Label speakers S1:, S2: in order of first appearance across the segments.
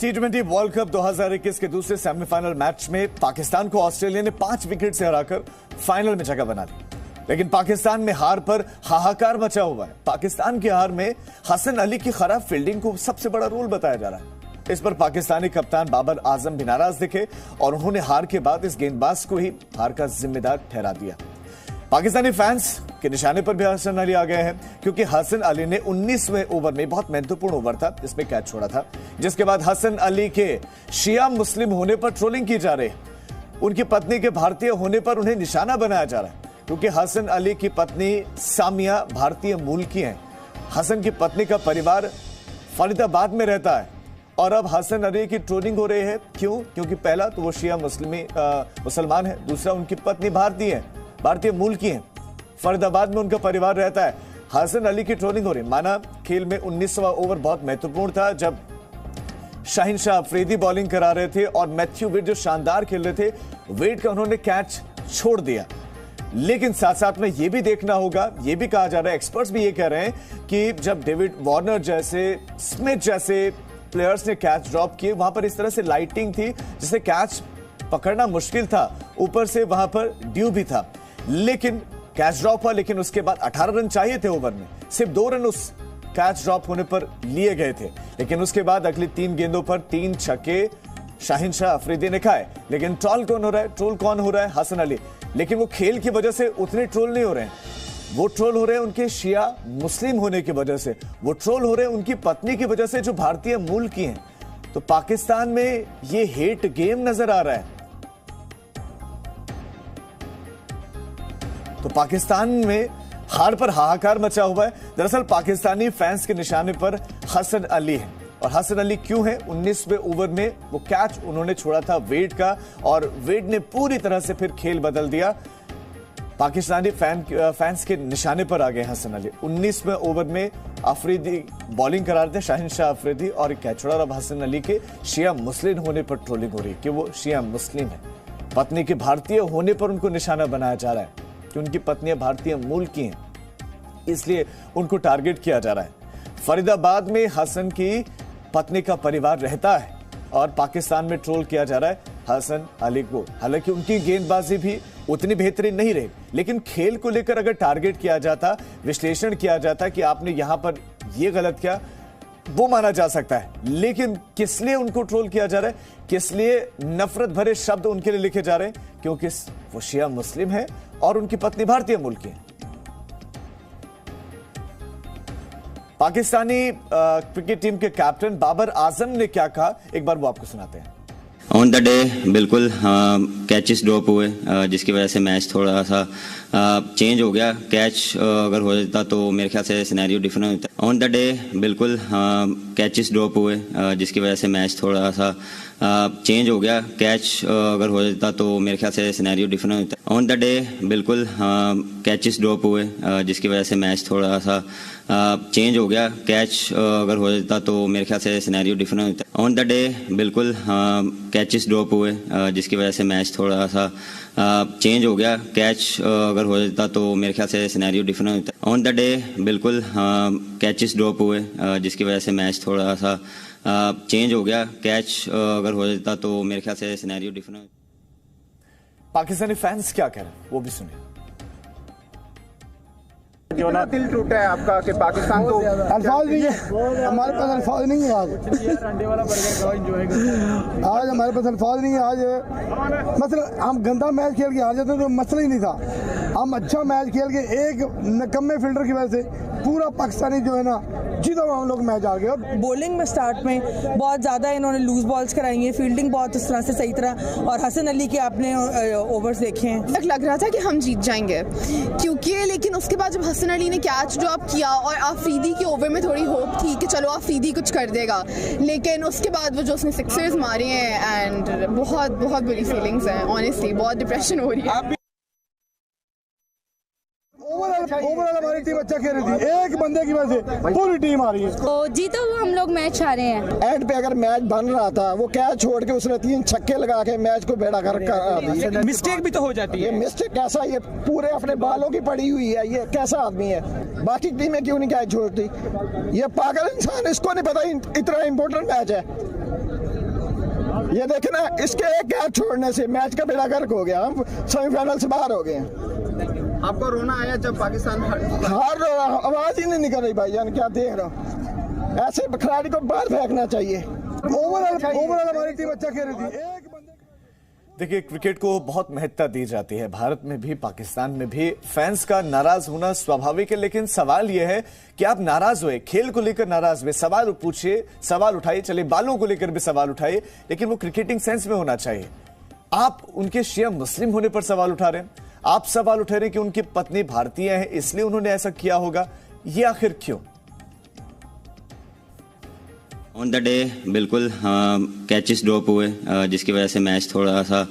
S1: T20 world cup 2021 के दूसरे semifinal match में पाकिस्तान को ऑस्ट्रेलिया ने 5 विकेट से हराकर फाइनल में जगह बना दी। लेकिन पाकिस्तान में हार पर हाहाकार मचा हुआ है। पाकिस्तान की हार में हसन अली की खराब फील्डिंग को सबसे बड़ा रोल बताया जा रहा है। इस पर पाकिस्तानी कप्तान बाबर आजम भी नाराज दिखे और उन्होंने हार के बाद इस गेंदबाज को ही हार का जिम्मेदार ठहरा दिया। पाकिस्तानी फैंस के निशाने पर भी हसन अली आ गए हैं, क्योंकि हसन अली ने 19वें ओवर में बहुत महत्वपूर्ण ओवर था, इसमें कैच छोड़ा था, जिसके बाद हसन अली के शिया मुस्लिम होने पर ट्रोलिंग की जा रही है। उनकी पत्नी के भारतीय होने पर उन्हें निशाना बनाया जा रहा है, क्योंकि हसन अली की पत्नी सामिया भारतीय मूल की है। हसन की पत्नी का परिवार फरीदाबाद में रहता है और अब हसन अली की ट्रोलिंग हो रही है। क्यों? क्योंकि पहला तो वो शिया मुसलमान है, दूसरा उनकी पत्नी भारतीय मूल की है, फरीदाबाद में उनका परिवार रहता है। हसन अली की ट्रोलिंग हो रही। माना खेल में 19वां ओवर बहुत महत्वपूर्ण था, जब शाहिनशाह अफरीदी बॉलिंग करा रहे थे और मैथ्यू वेड जो शानदार खेल रहे थे, वेड का उन्होंने कैच छोड़ दिया। लेकिन साथ साथ में यह भी देखना होगा, यह भी कहा जा रहा है, एक्सपर्ट्स भी ये कह रहे हैं कि जब डेविड वार्नर जैसे, स्मिथ जैसे प्लेयर्स ने कैच ड्रॉप किए, वहां पर इस तरह से लाइटिंग थी जिससे कैच पकड़ना मुश्किल था, ऊपर से वहां पर ड्यू भी था। लेकिन कैच ड्रॉप हुआ, लेकिन उसके बाद 18 रन चाहिए थे ओवर में, सिर्फ 2 रन उस कैच ड्रॉप होने पर लिए गए थे। लेकिन उसके बाद अगली 3 गेंदों पर 3 छक्के शाहिनशाह अफरीदी ने खाए। लेकिन ट्रोल कौन हो रहा है? हसन अली। लेकिन वो खेल की वजह से उतने ट्रोल नहीं हो रहे हैं, वो ट्रोल हो रहे हैं उनके शिया मुस्लिम होने की वजह से, वो ट्रोल हो रहे हैं उनकी पत्नी की वजह से जो भारतीय मूल की हैं। तो पाकिस्तान में ये हेट गेम नजर आ रहा है। तो पाकिस्तान में हार पर हाहाकार मचा हुआ है। दरअसल पाकिस्तानी फैंस के निशाने पर हसन अली है। और हसन अली क्यों है? 19वें ओवर में वो कैच उन्होंने छोड़ा था वेड का, और वेड ने पूरी तरह से फिर खेल बदल दिया। पाकिस्तानी फैंस के निशाने पर आ गए हसन अली। 19वें ओवर में अफरीदी बॉलिंग करा रहे थे, शाहिनशाह अफरीदी, और एक कैच छोड़ा। अब हसन अली के शिया मुस्लिम होने पर ट्रोलिंग हो रही है कि वो शिया मुस्लिम है। पत्नी के भारतीय होने पर उनको निशाना बनाया जा रहा है कि उनकी पत्नियां भारतीय मूल की हैं, इसलिए उनको टारगेट किया जा रहा है। फरीदाबाद में हसन की पत्नी का परिवार रहता है और पाकिस्तान में ट्रोल किया जा रहा है हसन अली को। हालांकि उनकी गेंदबाजी भी उतनी बेहतरीन नहीं रही, लेकिन खेल को लेकर अगर टारगेट किया जाता, विश्लेषण किया जाता कि आपने यहां पर यह गलत किया, वो माना जा सकता है। लेकिन किस लिए उनको ट्रोल किया जा रहा है, किस लिए नफरत भरे शब्द उनके लिए लिखे जा रहे हैं? क्योंकि वो शिया मुस्लिम है और उनकी पत्नी भारतीय मूल की है। पाकिस्तानी क्रिकेट टीम के कैप्टन बाबर आजम ने क्या कहा, एक बार वो आपको सुनाते हैं।
S2: ऑन द डे बिल्कुल कैचेस ड्रॉप हुए, जिसकी वजह से मैच थोड़ा सा चेंज हो गया। कैच अगर हो जाता तो मेरे ख्याल से सिनेरियो डिफरेंट होता। ऑन द डे बिल्कुल कैचेस ड्रॉप हुए, जिसकी वजह से मैच थोड़ा सा चेंज हो गया। कैच अगर हो जाता तो मेरे ख्याल से सिनेरियो डिफरेंट होता। ऑन द डे बिल्कुल कैचेस ड्रॉप हुए, जिसकी वजह से मैच थोड़ा सा चेंज हो गया। कैच अगर हो जाता तो मेरे ख्याल से सिनेरियो डिफरेंट होता। ऑन द डे बिल्कुल कैचेस ड्रॉप हुए, जिसकी वजह से मैच थोड़ा सा चेंज हो गया। कैच अगर हो जाता तो मेरे ख्याल से सिनेरियो डिफरेंट होता। ऑन द डे बिल्कुल कैचेस ड्रॉप हुए, जिसकी वजह से मैच थोड़ा सा चेंज हो गया। कैच अगर हो जाता तो मेरे ख्याल से सिनेरियो डिफरेंट होता।
S1: पाकिस्तानी फैंस क्या कह रहे हैं वो भी सुनिए।
S3: क्यों ना दिल टूटा है आपका कि पाकिस्तान को
S4: अल्फाज नहीं है, हमारे पास अल्फाज नहीं है। आज हमारे पास अल्फाज नहीं है। आज मतलब हम गंदा मैच खेल के हार जाते तो मसला ही नहीं था। हम अच्छा मैच खेल के एक निकम्मे फील्डर की वजह से पूरा पाकिस्तानी जो है ना, जीतो हम लोग मैच आ गए।
S5: बॉलिंग में स्टार्ट में बहुत ज़्यादा इन्होंने लूज बॉल्स कराई हैं, फील्डिंग बहुत उस तरह से सही तरह, और हसन अली के आपने ओवर्स देखे हैं।
S6: लग रहा था कि हम जीत जाएंगे क्योंकि, लेकिन उसके बाद जब हसन अली ने कैच ड्रॉप किया और अफरीदी के ओवर में थोड़ी होप थी कि चलो अफरीदी कुछ कर देगा, लेकिन उसके बाद वो जो उसने सिक्सर्स मारे हैं, एंड बहुत बहुत बुरी फीलिंग्स हैं ऑनेस्टली, बहुत डिप्रेशन हो रही है।
S4: ओवरऑल हमारी टीम अच्छा खेल रही थी, एक बंदे की वजह से पूरी टीम आ रही है।
S7: तो जीता हुआ हम लोग मैच हारे हैं।
S8: एंड पे अगर मैच बन रहा था, वो कैच छोड़ के उसने 3 छक्के लगा के मैच को बेड़ा कर
S3: मिस्टेक भी तो हो जाती है।
S8: ये मिस्टेक कैसा, ये पूरे अपने बालों की पड़ी हुई है, ये कैसा आदमी है? बाकी टीमें क्यों नहीं कैच छोड़ती? ये पागल इंसान, इसको नहीं पता इतना इंपॉर्टेंट मैच है। ये देखे ना, इसके एक कैच छोड़ने से मैच का बेड़ा गर्क हो गया, हम सेमीफाइनल से बाहर हो गए।
S3: आपको रोना आया जब पाकिस्तान
S8: हार आवाज ही नहीं निकल रही भाईजान, क्या देख रहा हूँ। ऐसे खिलाड़ी को बाहर फेंकना चाहिए।
S4: ओवरऑल हमारी टीम अच्छा खेल रही थी।
S1: देखिए, क्रिकेट को बहुत महत्ता दी जाती है, भारत में भी पाकिस्तान में भी। फैंस का नाराज होना स्वाभाविक है, लेकिन सवाल यह है कि आप नाराज हुए, खेल को लेकर नाराज हुए, सवाल पूछिए, सवाल उठाइए, चले बालों को लेकर भी सवाल उठाइए, लेकिन वो क्रिकेटिंग सेंस में होना चाहिए। आप उनके शिया मुस्लिम होने पर सवाल उठा रहे हैं, आप सवाल उठा रहे हैं कि उनकी पत्नी भारतीय है इसलिए उन्होंने ऐसा किया होगा, ये आखिर क्यों?
S2: ऑन द डे बिल्कुल कैचेस ड्रॉप हुए, जिसकी वजह से मैच थोड़ा सा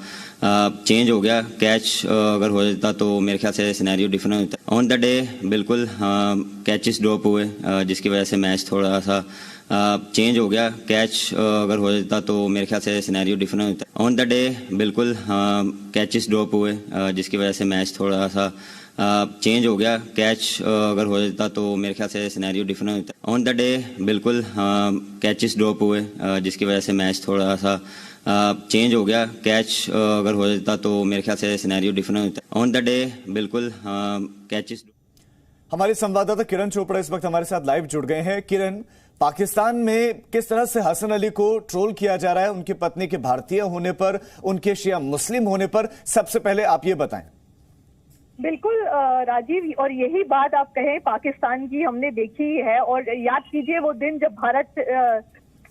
S2: चेंज हो गया। कैच अगर हो जाता तो मेरे ख्याल से सिनेरियो डिफरेंट होता। ऑन द डे बिल्कुल कैचेस ड्रॉप हुए, जिसकी वजह से मैच थोड़ा सा चेंज हो गया। कैच अगर हो जाता तो मेरे ख्याल से सिनेरियो डिफरेंट होता। ऑन द डे बिल्कुल कैचेस ड्रॉप हुए, जिसकी वजह से मैच थोड़ा सा चेंज हो गया। कैच अगर हो जाता तो मेरे ख्याल से सिनेरियो डिफरेंट होता। ऑन द डे बिल्कुल कैचेस ड्रॉप हुए, जिसकी वजह से मैच थोड़ा सा चेंज हो गया। कैच अगर हो जाता तो मेरे ख्याल से सिनेरियो डिफरेंट होता। ऑन द डे बिल्कुल कैचेस।
S1: हमारे संवाददाता किरण चोपड़ा इस वक्त हमारे साथ लाइव जुड़ गए हैं। किरण, पाकिस्तान में किस तरह से हसन अली को ट्रोल किया जा रहा है उनकी पत्नी के भारतीय होने पर, उनके शिया मुस्लिम होने पर, सबसे पहले आप ये बताएं।
S9: बिल्कुल राजीव, और यही बात आप कहें पाकिस्तान की हमने देखी है। और याद कीजिए वो दिन जब भारत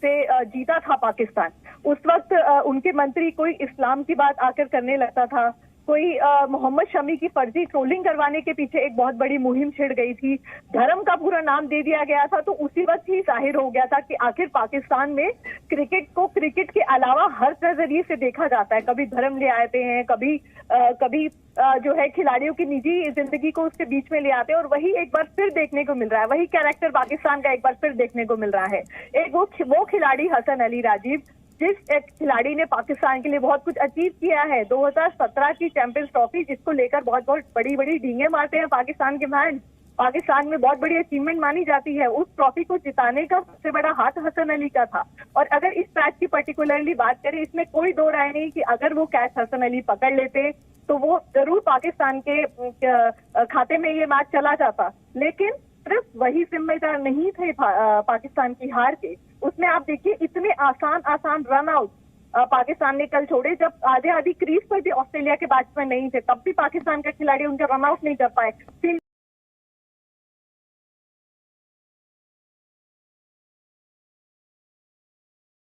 S9: से जीता था पाकिस्तान, उस वक्त उनके मंत्री कोई इस्लाम की बात आकर करने लगता था, कोई मोहम्मद शमी की फर्जी ट्रोलिंग करवाने के पीछे एक बहुत बड़ी मुहिम छिड़ गई थी, धर्म का पूरा नाम दे दिया गया था। तो उसी वक्त ही जाहिर हो गया था कि आखिर पाकिस्तान में क्रिकेट को क्रिकेट के अलावा हर नजरिए से देखा जाता है। कभी धर्म ले आते हैं, कभी जो है खिलाड़ियों की निजी जिंदगी को उसके बीच में ले आते हैं, और वही एक बार फिर देखने को मिल रहा है। वही कैरेक्टर पाकिस्तान का एक बार फिर देखने को मिल रहा है। एक वो खिलाड़ी हसन अली, राजीव, जिस एक खिलाड़ी ने पाकिस्तान के लिए बहुत कुछ अचीव किया है, 2017 की चैंपियंस ट्रॉफी जिसको लेकर बहुत बड़ी डींगे मारते हैं पाकिस्तान के फैन, पाकिस्तान में बहुत बड़ी अचीवमेंट मानी जाती है। उस ट्रॉफी को जिताने का सबसे बड़ा हाथ हसन अली का था। और अगर इस मैच की पर्टिकुलरली बात करें, इसमें कोई दो राय नहीं कि अगर वो कैच हसन अली पकड़ लेते तो वो जरूर पाकिस्तान के खाते में ये मैच चला जाता। लेकिन सिर्फ वही जिम्मेदार नहीं थे पाकिस्तान की हार के। उसमें आप देखिए इतने आसान रन आउट पाकिस्तान ने कल छोड़े, जब आधी क्रीज पर भी ऑस्ट्रेलिया के बैट्समैन नहीं थे, तब भी पाकिस्तान का खिलाड़ी उनके रन आउट नहीं कर पाए।